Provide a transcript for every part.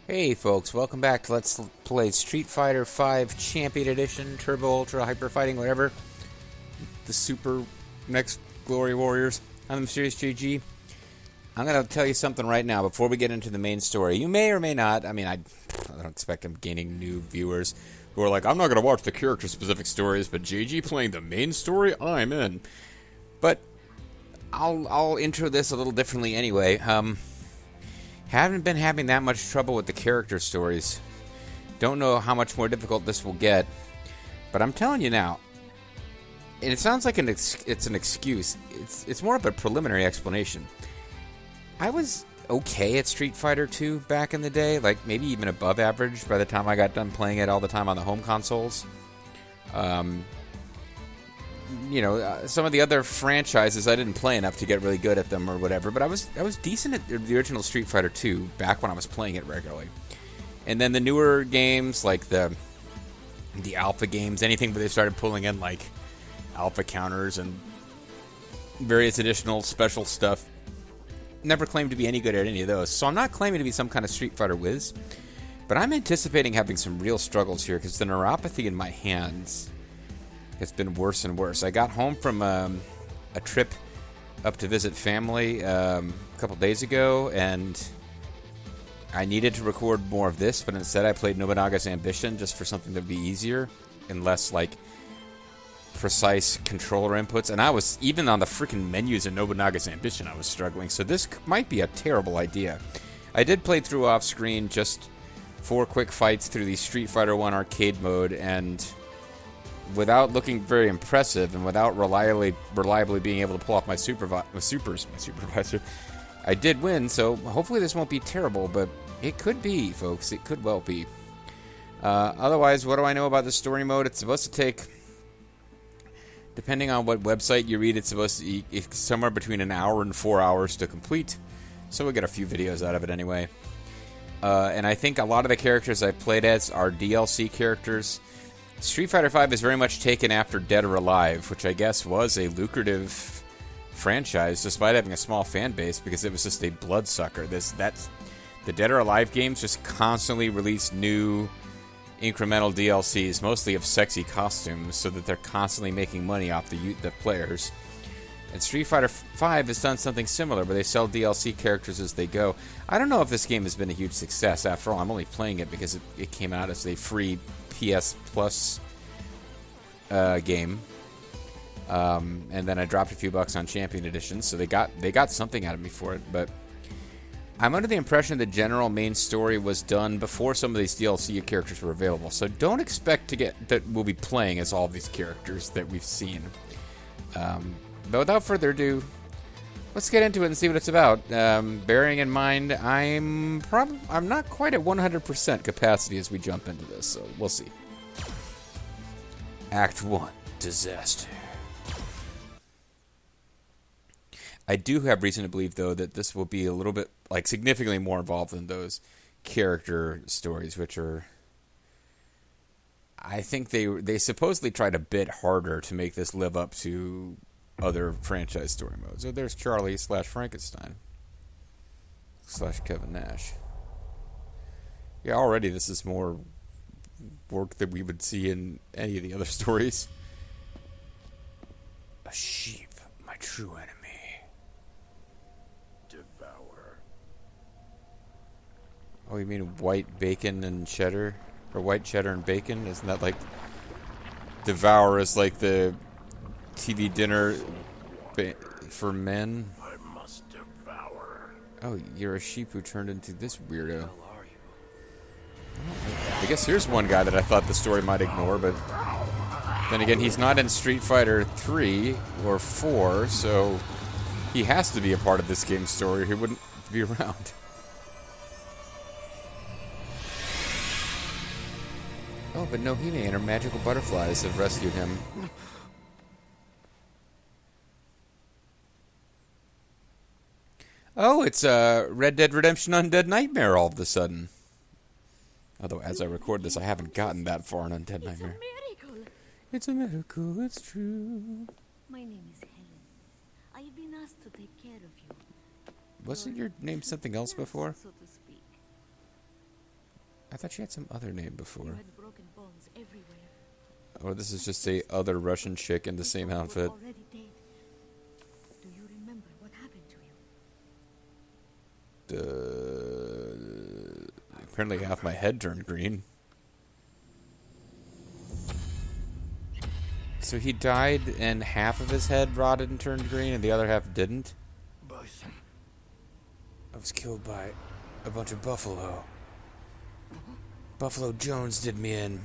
Hey folks, welcome back to Let's Play Street Fighter V Champion Edition, Turbo, Ultra, Hyper Fighting, whatever. The Super Next Glory Warriors. I'm MysteriousJG. I'm going to tell you something right now before we get into the main story. You may or may not, I don't expect I'm gaining new viewers who are like, I'm not going to watch the character-specific stories, but JG playing the main story? I'm in. But I'll intro this a little differently anyway. Haven't been having that much trouble with the character stories. Don't know how much more difficult this will get. But I'm telling you now, and it sounds like it's an excuse. It's more of a preliminary explanation. I was okay at Street Fighter 2 back in the day, like maybe even above average by the time I got done playing it all the time on the home consoles. Some of the other franchises I didn't play enough to get really good at them or whatever, but I was decent at the original Street Fighter 2 back when I was playing it regularly. And then the newer games, like the alpha games, anything where they started pulling in like alpha counters and various additional special stuff, never claimed to be any good at any of those. So I'm not claiming to be some kind of Street Fighter whiz, but I'm anticipating having some real struggles here because the neuropathy in my hands it's been worse and worse. I got home from a trip up to visit family a couple days ago, and I needed to record more of this, but instead I played Nobunaga's Ambition just for something that would be easier and less, like, precise controller inputs. And I was, even on the freaking menus in Nobunaga's Ambition, I was struggling. So this might be a terrible idea. I did play through off-screen just 4 quick fights through the Street Fighter 1 arcade mode, and without looking very impressive and without reliably being able to pull off my supervisor, I did win, so hopefully this won't be terrible, but it could be, folks. It could well be. Otherwise, what do I know about the story mode? It's supposed to take, depending on what website you read, it's supposed to take somewhere between an hour and 4 hours to complete, so we'll get a few videos out of it anyway. And I think a lot of the characters I played as are DLC characters. Street Fighter V is very much taken after Dead or Alive, which I guess was a lucrative franchise despite having a small fan base because it was just a bloodsucker. The Dead or Alive games just constantly release new incremental DLCs, mostly of sexy costumes, so that they're constantly making money off the players. And Street Fighter V has done something similar, where they sell DLC characters as they go. I don't know if this game has been a huge success. After all, I'm only playing it because it came out as a free PS Plus game, and then I dropped a few bucks on Champion Edition, so they got something out of me for it. But I'm under the impression the general main story was done before some of these DLC characters were available. So don't expect to get that we'll be playing as all of these characters that we've seen. But without further ado, let's get into it and see what it's about. Bearing in mind, I'm not quite at 100% capacity as we jump into this, so we'll see. Act 1, Disaster. I do have reason to believe, though, that this will be a little bit, like, significantly more involved than those character stories, which are... I think they supposedly tried a bit harder to make this live up to other franchise story modes. So there's Charlie / Frankenstein / Kevin Nash. Yeah, already this is more work that we would see in any of the other stories. A sheep, my true enemy. Devour. Oh, you mean white bacon and cheddar? Or white cheddar and bacon? Isn't that like... Devour is like the TV dinner for men? I must devour. Oh, you're a sheep who turned into this weirdo. I guess here's one guy that I thought the story might ignore, but then again, he's not in Street Fighter 3 or 4, so he has to be a part of this game's story. He wouldn't be around. Oh, but no Hime and her magical butterflies have rescued him. Oh, it's Red Dead Redemption Undead Nightmare all of a sudden. Although, as I record this, I haven't gotten that far in Undead Nightmare. It's a miracle. It's a miracle, it's true. My name is Helen. I've been asked to take care of you. Wasn't your name something else before? So to speak. I thought she had some other name before. You had broken bones everywhere. Or this is just a other Russian chick in the same outfit. Already dead. Do you remember what happened to you? Apparently half my head turned green. So he died and half of his head rotted and turned green and the other half didn't? Bison. I was killed by a bunch of buffalo. Buffalo Jones did me in.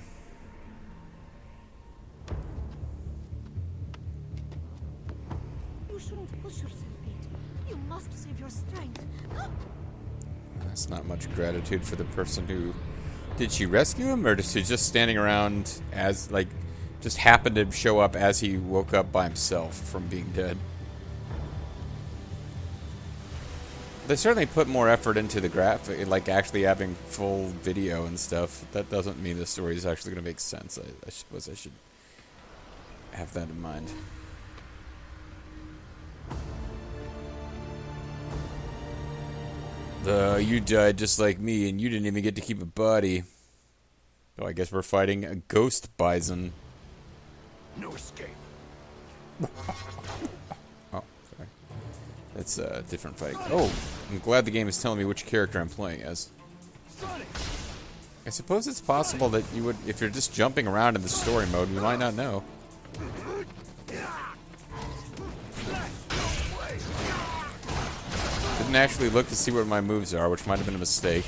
You shouldn't push yourself, Pete. You must save your strength. That's not much gratitude for the person who... Did she rescue him, or is she just standing around as, like, just happened to show up as he woke up by himself from being dead? They certainly put more effort into the graphic, like actually having full video and stuff. That doesnn't mean the story is actually going to make sense. I suppose I should have that in mind. You died just like me, and you didn't even get to keep a body. Oh, I guess we're fighting a ghost bison. No escape. Oh, sorry. That's a different fight. Oh, I'm glad the game is telling me which character I'm playing as. I suppose it's possible that you would, if you're just jumping around in the story mode, you might not know. Didn't actually look to see what my moves are, which might have been a mistake.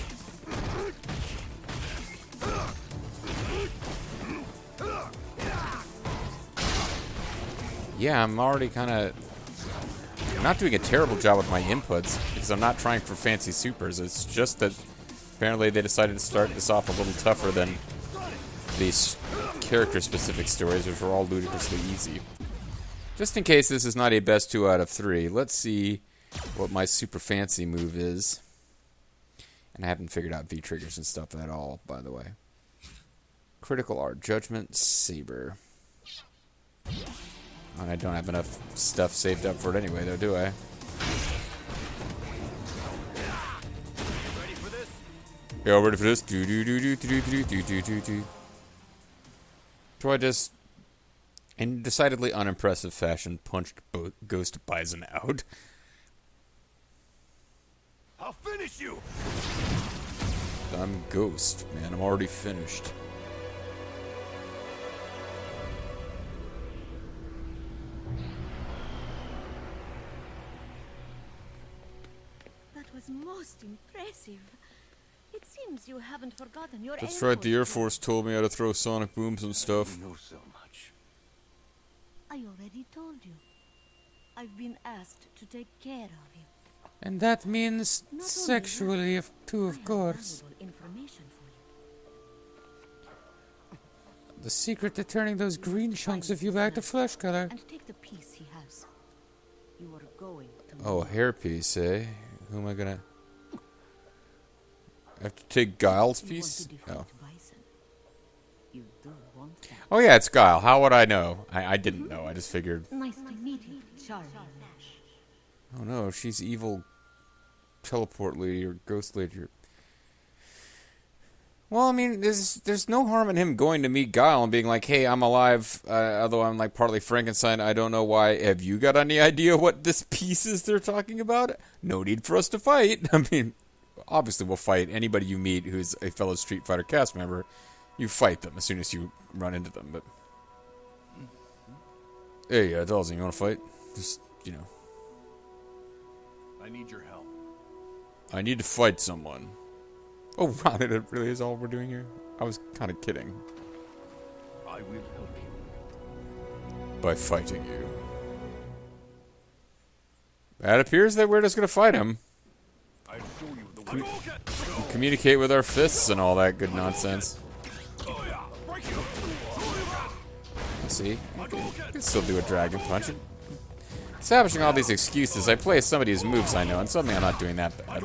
Yeah, I'm already kind of not doing a terrible job with my inputs because I'm not trying for fancy supers. It's just that apparently they decided to start this off a little tougher than these character-specific stories, which were all ludicrously easy. Just in case this is not a best 2 out of 3, let's see what my super fancy move is. And I haven't figured out V-triggers and stuff at all, by the way. Critical Art, Judgment, Saber. And I don't have enough stuff saved up for it anyway, though, do I? Ready for this? Yeah, ready for this? Do. So I just, in decidedly unimpressive fashion, punched Ghost Bison out. I'll finish you. I'm Ghost, man. I'm already finished. That was most impressive. It seems you haven't forgotten your That's right, the Air Force. Force told me how to throw sonic booms and stuff. You know so much. I already told you. I've been asked to take care of you. And that means Not only sexually, too, I of have course. valuable information for you. The secret to turning those green chunks of you back to flesh color. And take the piece he has. You are going to Oh, hairpiece, eh? Who am I gonna... I have to take Guile's You want piece? to defeat Oh. Bison. You do want that. Oh yeah, it's Guile. How would I know? I didn't know. I just figured... Nice to meet you, Charlie Nash. Oh no, she's evil teleport lady or ghost lady. Well, I mean, there's no harm in him going to meet Guile and being like, hey, I'm alive, although I'm like partly Frankenstein. I don't know why. Have you got any idea what this piece is they're talking about? No need for us to fight. I mean, obviously we'll fight anybody you meet who's a fellow Street Fighter cast member. You fight them as soon as you run into them, but... Hey, Dalsy, you want to fight? Just, you know. I need your help. I need to fight someone. Oh, wow, that really is all we're doing here? I was kind of kidding. I will help you. By fighting you. It appears that we're just going to fight him. I'll show you the way. Communicate with our fists and all that good nonsense. See? I can still do a dragon punch. Establishing all these excuses, I play as somebody whose moves I know, and suddenly I'm not doing that bad.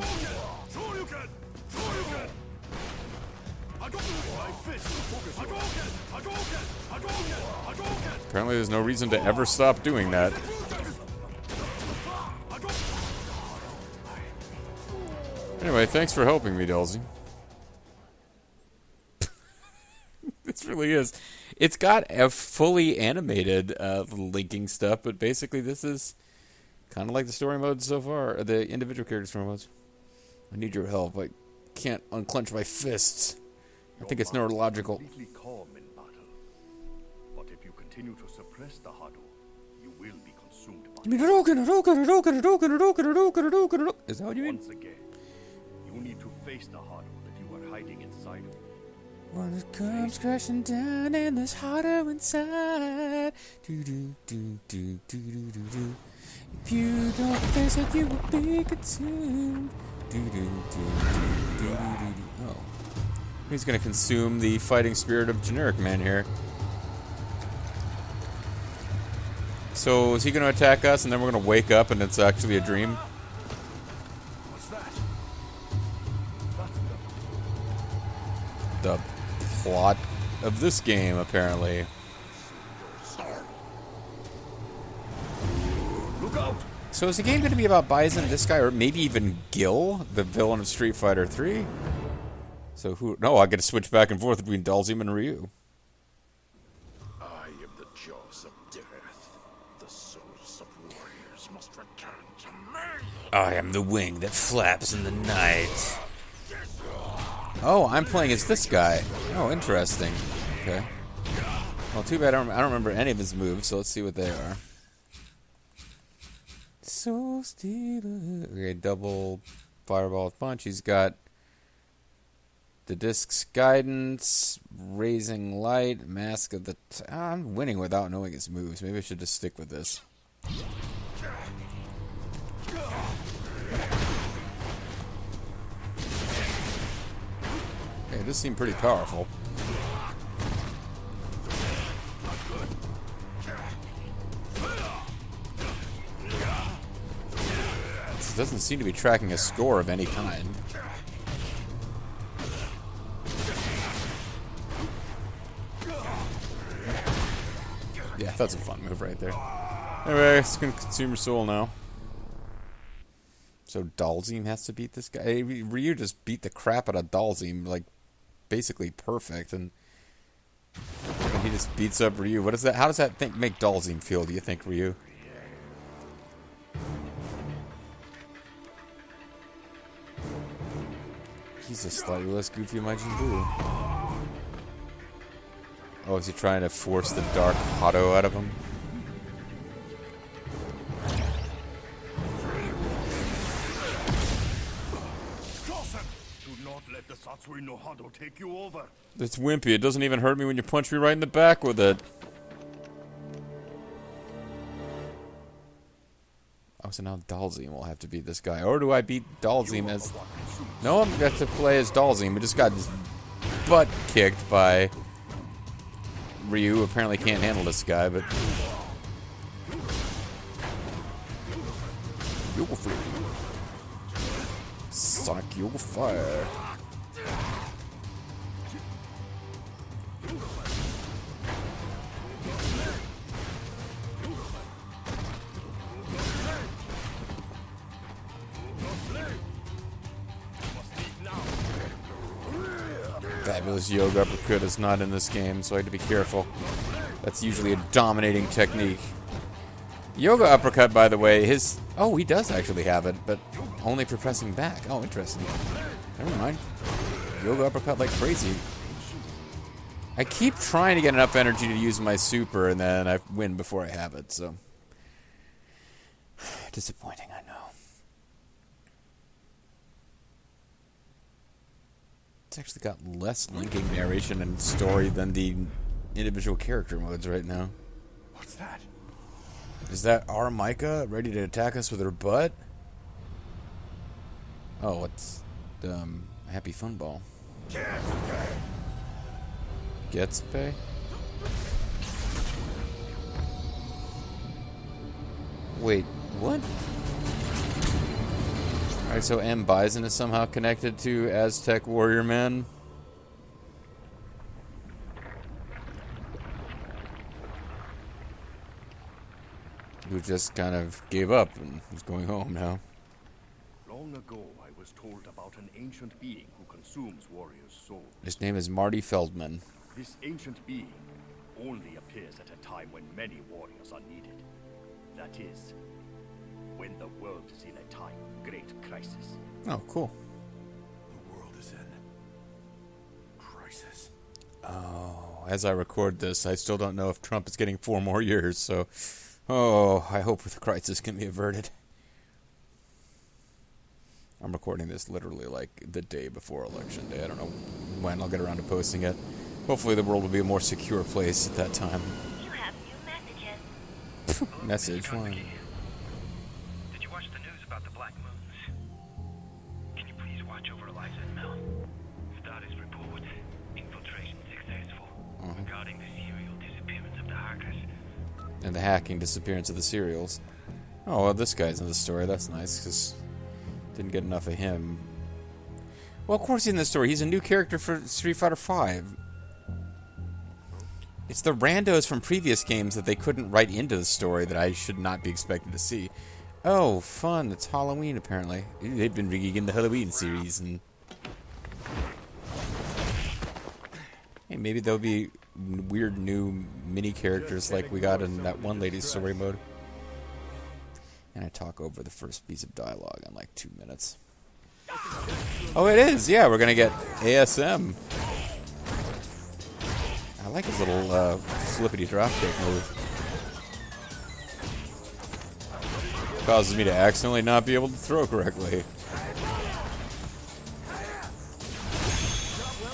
Apparently there's no reason to ever stop doing that. Anyway, thanks for helping me, Dalsy. This really is. It's got a fully animated linking stuff, but basically this is kind of like the story modes so far, the individual character story modes. I need your help. I can't unclench my fists. I think it's neurological. Completely calm in battle. But if you continue to suppress the Hado, you will be consumed by it. Is that what you mean? Once again, you need to face the Hado that you are hiding inside of you. When it comes crashing down and there's Hado inside. Do do do do do do do do. If you don't face it, you will be consumed. Do do do do do do do. Oh. He's gonna consume the fighting spirit of generic man here. So is he gonna attack us and then we're gonna wake up and it's actually a dream? What's that? That's The plot of this game, apparently. Look out! So is the game gonna be about Bison, this guy, or maybe even Gil, the villain of Street Fighter 3? So who? No, I get to switch back and forth between Dalsim and Ryu. I am the jaws of death. The souls of warriors must return to me. I am the wing that flaps in the night. Oh, I'm playing as this guy. Oh, interesting. Okay. Well, too bad I don't remember any of his moves, so let's see what they are. So Steve. Okay, double fireball with punch. He's got the disc's guidance, raising light, mask of the. I'm winning without knowing his moves. Maybe I should just stick with this. Okay, this seemed pretty powerful. This doesn't seem to be tracking a score of any kind. Yeah, that's a fun move right there. Anyway, it's gonna consume your soul now. So Dalsim has to beat this guy. Ryu just beat the crap out of Dalsim, like basically perfect, and he just beats up Ryu. What is that? How does that make Dalsim feel? Do you think, Ryu? He's a slightly less goofy Majin Buu. Oh, is he trying to force the Dark Hado out of him? Do not let the Satsui no Hado take you over. It's wimpy. It doesn't even hurt me when you punch me right in the back with it. Oh, so now Dalsim will have to beat this guy. Or do I beat Dalsim as... No, I'm going to play as Dalsim. We just got his butt kicked by Ryu. Apparently can't handle this guy, but... Yoga Flame. Sonic Yoga Fire. Fabulous Yoga Uppercut is not in this game, so I had to be careful. That's usually a dominating technique. Yoga Uppercut, by the way, his... Oh, he does actually have it, but only for pressing back. Oh, interesting. Never mind. Yoga Uppercut like crazy. I keep trying to get enough energy to use my super, and then I win before I have it, so... Disappointing, I know. It's actually got less linking narration and story than the individual character modes right now. What's that? Is that our Micah ready to attack us with her butt? Oh, it's Happy Fun Ball. Getsupe? Wait, what? Alright, so M. Bison is somehow connected to Aztec warrior men. Who just kind of gave up and is going home now. Long ago, I was was told about an ancient being who consumes warriors' souls. His name is Marty Feldman. This ancient being only appears at a time when many warriors are needed. That is, when the world is in a time of great crisis. Oh, cool. The world is in crisis. Oh, as I record this, I still don't know if Trump is getting 4 more years, so... Oh, I hope the crisis can be averted. I'm recording this literally like the day before Election Day. I don't know when I'll get around to posting it. Hopefully the world will be a more secure place at that time. You have new messages. Message one. Did you watch the news about the Black Moons? Can you please watch over Eliza and Mel? Status report. Infiltration successful. Regarding the serial disappearance of the hackers. And the hacking disappearance of the serials. Oh, well, this guy's in the story. That's nice, because didn't get enough of him. Well, of course he's in the story. He's a new character for Street Fighter V. It's the randos from previous games that they couldn't write into the story that I should not be expected to see. Oh, fun. It's Halloween, apparently. They've been rigging the Halloween series, and... Hey, maybe there'll be weird new mini characters like we got in that one lady's story mode. And I talk over the first piece of dialogue in like 2 minutes. Oh, it is! Yeah, we're gonna get ASM. I like his little flippity dropkick move. Causes me to accidentally not be able to throw correctly.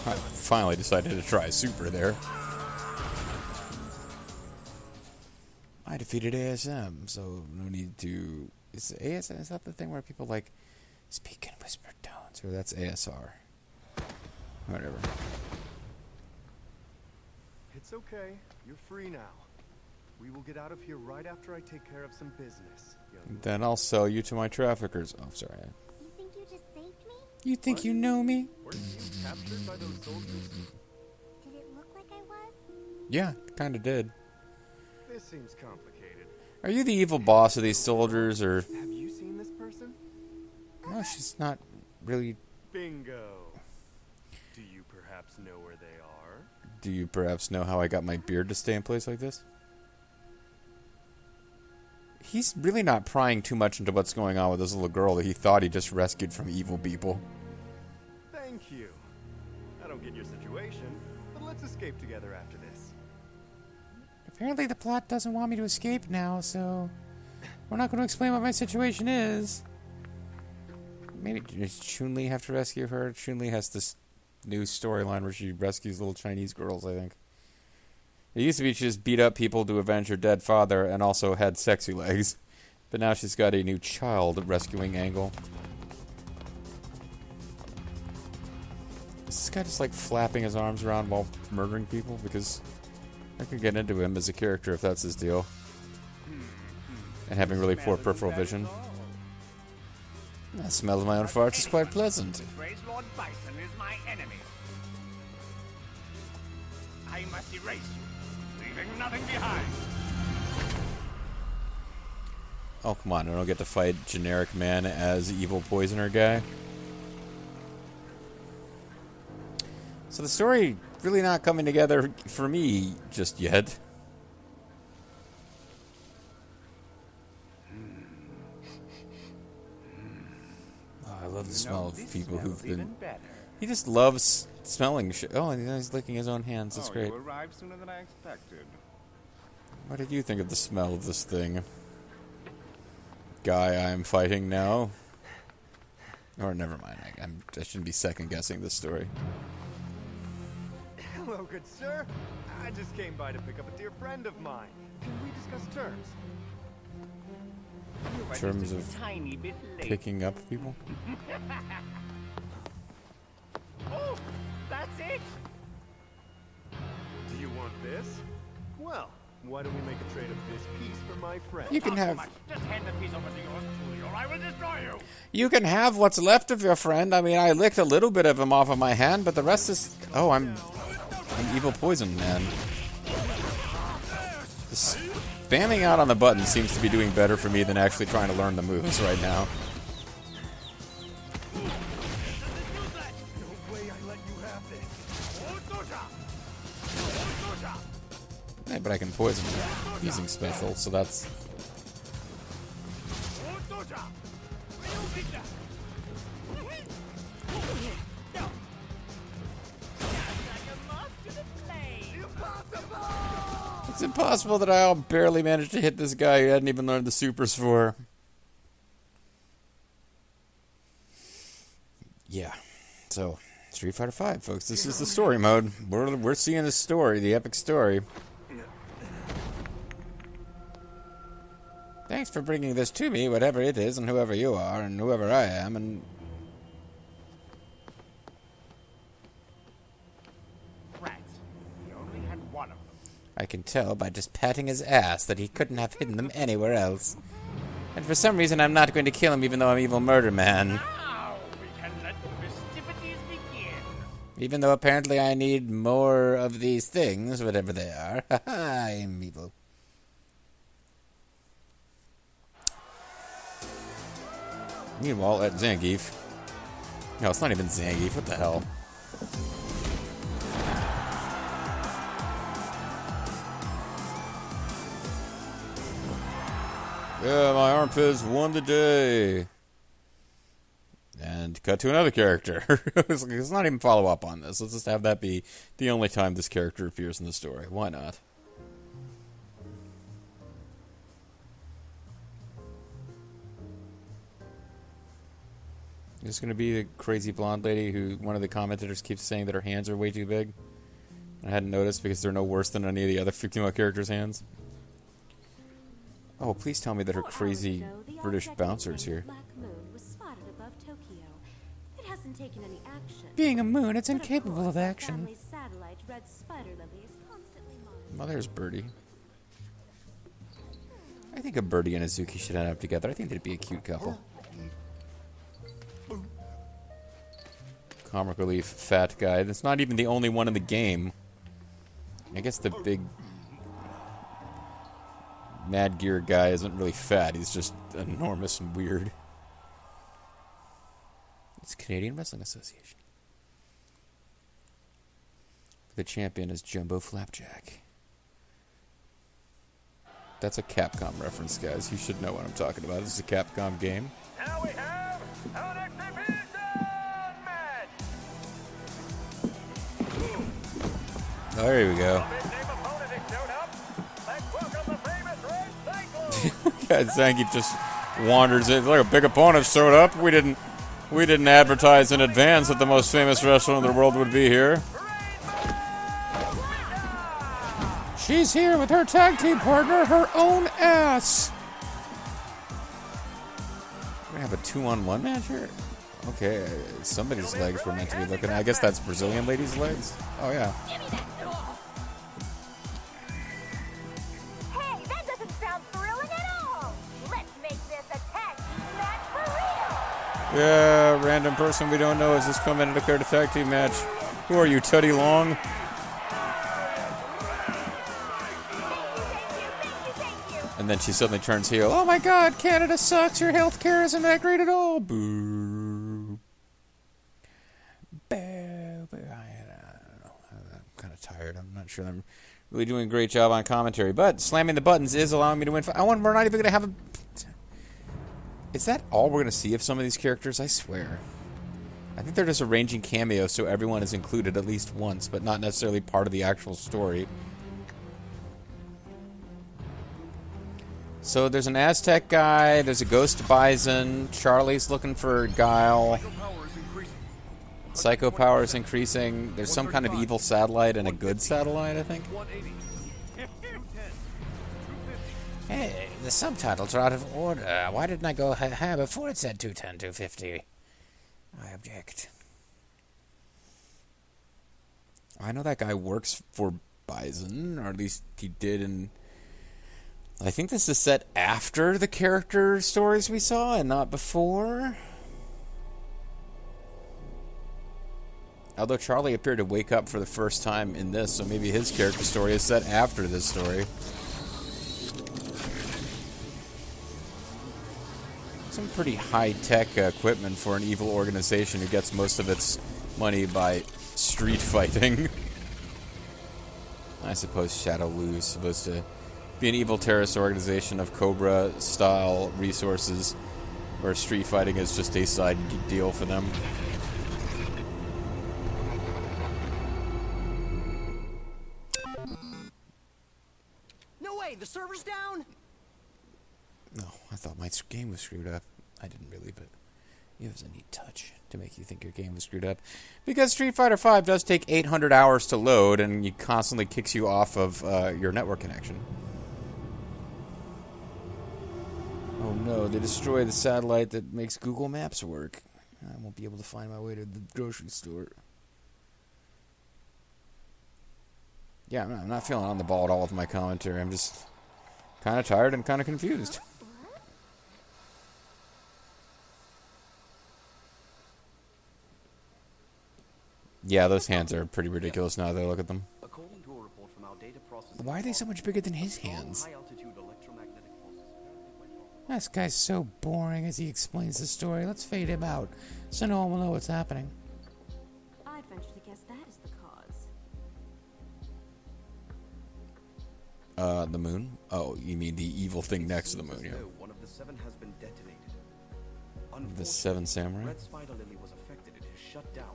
I finally decided to try super there. I defeated ASM, so no need to... Is ASM, is that the thing where people like speak in whispered tones? Or that's ASR? Whatever. It's okay. You're free now. We will get out of here right after I take care of some business. Then I'll sell you to my traffickers. Oh, sorry. You think you just saved me? You think you know me? Weren't you captured by those soldiers? Did it look like I was? Yeah, kinda did. This seems complicated. Are you the evil boss of these soldiers, or... Have you seen this person? No, she's not really... Bingo. Do you perhaps know where they are? Do you perhaps know how I got my beard to stay in place like this? He's really not prying too much into what's going on with this little girl that he thought he just rescued from evil people. Thank you. I don't get your situation, but let's escape together after this. Apparently the plot doesn't want me to escape now, so... We're not going to explain what my situation is. Maybe does Chun-Li have to rescue her? Chun-Li has this new storyline where she rescues little Chinese girls, I think. It used to be she just beat up people to avenge her dead father and also had sexy legs. But now she's got a new child rescuing angle. Is this guy just like flapping his arms around while murdering people? Because I could get into him as a character if that's his deal. And having really poor peripheral vision. The smell of my own farts is quite pleasant. Lord Bison is my enemy. I must erase you, leaving nothing behind. Oh, come on. I don't get to fight generic man as evil poisoner guy. So the story really not coming together for me just yet. Oh, I love the smell of people who've been... He just loves smelling shit. Oh, and he's licking his own hands. That's great. You arrived sooner than I expected. What did you think of the smell of this thing? Guy I'm fighting now? Or never mind. I shouldn't be second guessing this story. Hello, good sir. I just came by to pick up a dear friend of mine. Can we discuss terms? In terms of Tiny bit late. picking up people? Oh, that's it. Do you want this? Well, why don't we make a trade of this piece for my friend? You can Not so have... much. Just hand the piece over to yours truly, or I will destroy you. You can have what's left of your friend. I mean, I licked a little bit of him off of my hand, but the rest is... Oh, I'm evil poison, man. Just spamming out on the button seems to be doing better for me than actually trying to learn the moves right now. Yeah, but I can poison him using special, so that's... It's impossible that I'll barely manage to hit this guy who hadn't even learned the supers for. Yeah. So, Street Fighter V, folks. This is the story mode. We're seeing the story, the epic story. Thanks for bringing this to me, whatever it is, and whoever you are, and whoever I am, and... Rats. He only had one of them. I can tell by just patting his ass that he couldn't have hidden them anywhere else. And for some reason, I'm not going to kill him even though I'm evil murder man. Now we can let the festivities begin. Even though apparently I need more of these things, whatever they are. Haha, I am evil. Meanwhile, at Zangief... No, it's not even Zangief. What the hell? Yeah, my armpits won the day. And cut to another character. Let's not even follow up on this. Let's just have that be the only time this character appears in the story. Why not? Is this going to be the crazy blonde lady who one of the commentators keeps saying that her hands are way too big? I hadn't noticed because they're no worse than any of the other female characters' hands. Oh, please tell me that her crazy British bouncer is here. Being a moon, it's incapable of action. Well, there's Birdie. I think a Birdie and a Zuki should end up together. I think they'd be a cute couple. Comic relief fat guy. That's not even the only one in the game. I guess the big Mad Gear guy isn't really fat. He's just enormous and weird. It's Canadian Wrestling Association. The champion is Jumbo Flapjack. That's a Capcom reference, guys. You should know what I'm talking about. This is a Capcom game. Now we have an exhibition match. Oh, there we go. God, Zangief just wanders in. Like a big opponent showed up. We didn't advertise in advance that the most famous wrestler in the world would be here. She's here with her tag team partner, her own ass. We have a 2-on-1 match here. Okay, somebody's legs were meant to be looking. I guess that's Brazilian lady's legs. Oh yeah. Hey, that doesn't sound thrilling at all. Let's make this a tag team match for real. Yeah, random person we don't know has just come in and declared a tag team match. Who are you, Teddy Long? And then she suddenly turns heel. Oh my god, Canada sucks. Your healthcare isn't that great at all. Boo. Boo. Boo. I don't know. I'm kind of tired. I'm not sure I'm really doing a great job on commentary. But slamming the buttons is allowing me to win. We're not even going to have a... Is that all we're going to see of some of these characters? I swear. I think they're just arranging cameos so everyone is included at least once, but not necessarily part of the actual story. So there's an Aztec guy, there's a Ghost Bison, Charlie's looking for Guile. Psycho power is increasing. There's some kind of evil satellite and a good satellite, I think. Hey, the subtitles are out of order. Why didn't I go before it said 210, 250? I object. I know that guy works for Bison, or at least he did in... I think this is set after the character stories we saw and not before. Although Charlie appeared to wake up for the first time in this, so maybe his character story is set after this story. Some pretty high-tech equipment for an evil organization who gets most of its money by street fighting. I suppose Shadowloo is supposed to be an evil terrorist organization of Cobra-style resources, where street fighting is just a side deal for them. No way, the server's down? No, I thought my game was screwed up. I didn't really, but it was a neat touch to make you think your game was screwed up. Because Street Fighter V does take 800 hours to load, and it constantly kicks you off of your network connection. Oh no, they destroyed the satellite that makes Google Maps work. I won't be able to find my way to the grocery store. Yeah, I'm not feeling on the ball at all with my commentary. I'm just kind of tired and kind of confused. Yeah, those hands are pretty ridiculous now that I look at them. According to a report from our data processing, Why are they so much bigger than his hands? This guy's so boring as he explains the story. Let's fade him out so no one will know what's happening. I'd venture to guess that is the cause. The moon? Oh, you mean the evil thing next to the moon, yeah. One of the 7 has been detonated. The 7 Samurai? Red Spider Lily was affected. It is shut down.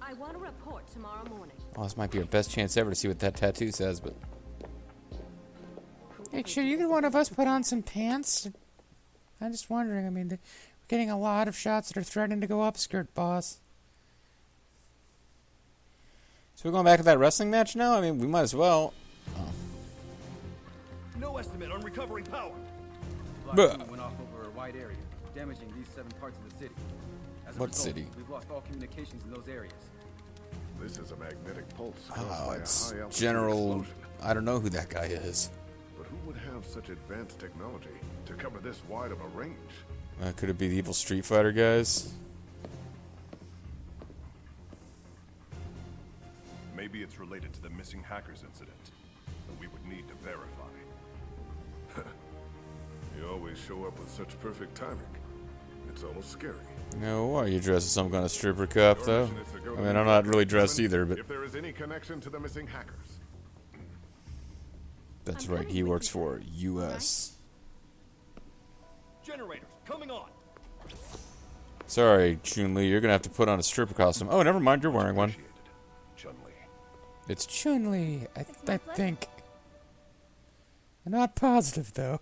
I want a report tomorrow morning. Oh, this might be our best chance ever to see what that tattoo says, but... Hey, should either one of us put on some pants? I'm just wondering, I mean, we're getting a lot of shots that are threatening to go upskirt, boss. So we're going back to that wrestling match now? I mean, we might as well. Oh. No estimate on recovery power. Bruh. Went off over a wide area, damaging these 7 parts of the city. As a What result, city? We've lost all communications in those areas. This is a magnetic pulse caused Oh, by a it's high altitude General... explosion. I don't know who that guy is. But who would have such advanced technology to cover this wide of a range? Could it be the evil Street Fighter guys? Maybe it's related to the missing hackers incident, but we would need to verify. You always show up with such perfect timing. It's almost scary. No, why are you dressed as some kind of stripper cop, Your though? mission is to go I to mean, the I'm not really determine dressed either, but... if there is any connection to the missing hackers. That's right, he works for U.S. Generators, coming on! Sorry, Chun-Li, you're gonna have to put on a stripper costume. Oh, never mind, you're wearing one. Appreciated, Chun-Li. It's Chun-Li, I think. I'm not positive, though.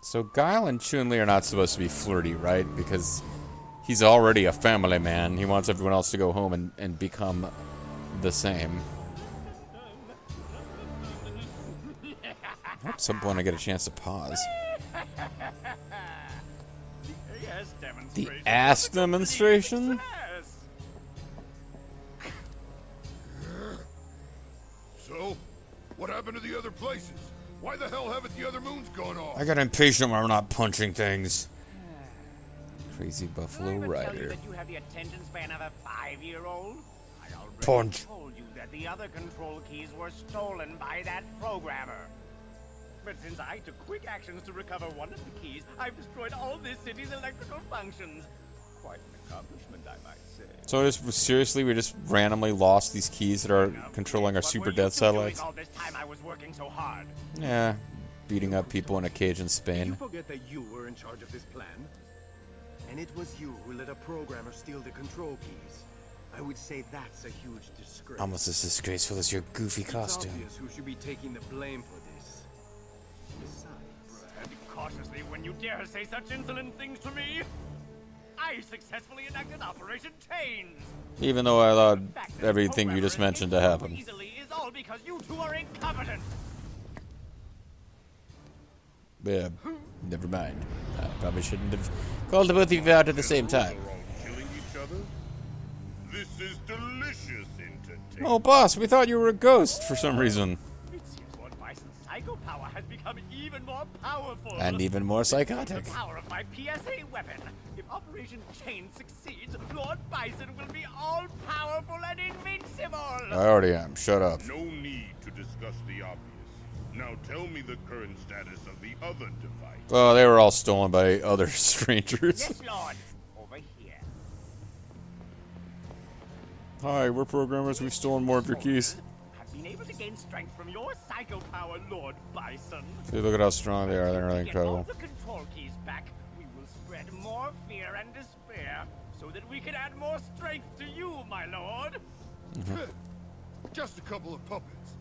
So Guile and Chun-Li are not supposed to be flirty, right? Because he's already a family man. He wants everyone else to go home and become the same. At some point I get a chance to pause. The ass demonstration? So, what happened to the other places? Why the hell haven't the other moons gone off? I got impatient when I'm not punching things. Crazy Buffalo Tell you Rider. that you have the attention span of a 5-year-old? I already Punch. told you that the other control keys were stolen by that programmer. But since I took quick actions to recover one of the keys, I've destroyed all this city's electrical functions. Quite an accomplishment, I might say. So seriously, we just randomly lost these keys that are controlling our What super were you death two doing satellites? all this time I was working so hard? Yeah, beating up people in a cage in You Spain. forget that you were in charge of this plan? And it was you who let a programmer steal the control keys. I would say that's a huge disgrace. Almost as disgraceful as your goofy It's costume. obvious who should be taking the blame for this. Besides, Tread cautiously when you dare say such insolent things to me. I successfully enacted Operation Chains. Even though I allowed The fact that everything you programmer just mentioned to escaped so happen. easily is all because you two are incompetent. Yeah, never mind. I probably shouldn't have called the both of you out at the same time. They're all killing each other? This is delicious entertainment. Oh, boss, we thought you were a ghost for some reason. It seems Lord Bison's psycho power has become even more powerful. And even more psychotic. The power of my PSA weapon. If Operation Chain succeeds, Lord Bison will be all-powerful and invincible. I already am. Shut up. No need to discuss the obvious. Now tell me the current status of the other device. Well, they were all stolen by other strangers. Yes, Lord. Over here. Hi, we're programmers. We've stolen more of your keys. I've been able to gain strength from your psycho power, Lord Bison. See, look at how strong they are. They're really Get all incredible. the control keys back, we will spread more fear and despair, so that we can add more strength to you, my lord. Just a couple of puppets.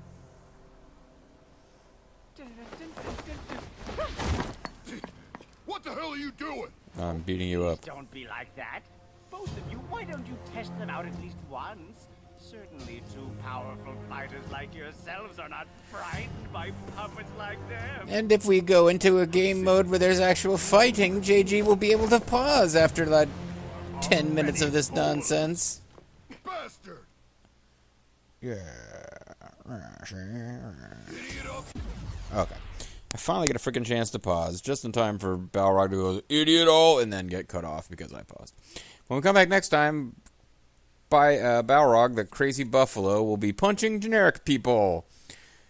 What the hell are you doing? I'm beating you up. Don't be like that. Both of you, why don't you test them out at least once? Certainly two powerful fighters like yourselves are not frightened by puppets like them. And if we go into a game mode where there's actual fighting, JG will be able to pause after that 10 minutes of this nonsense. Bastard! Yeah. Okay. I finally get a freaking chance to pause, just in time for Balrog to go, idiot all, and then get cut off because I paused. When we come back next time, Balrog, the crazy buffalo, will be punching generic people.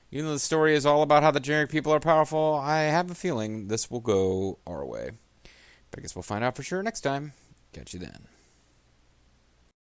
Even though the story is all about how the generic people are powerful, I have a feeling this will go our way. But I guess we'll find out for sure next time. Catch you then.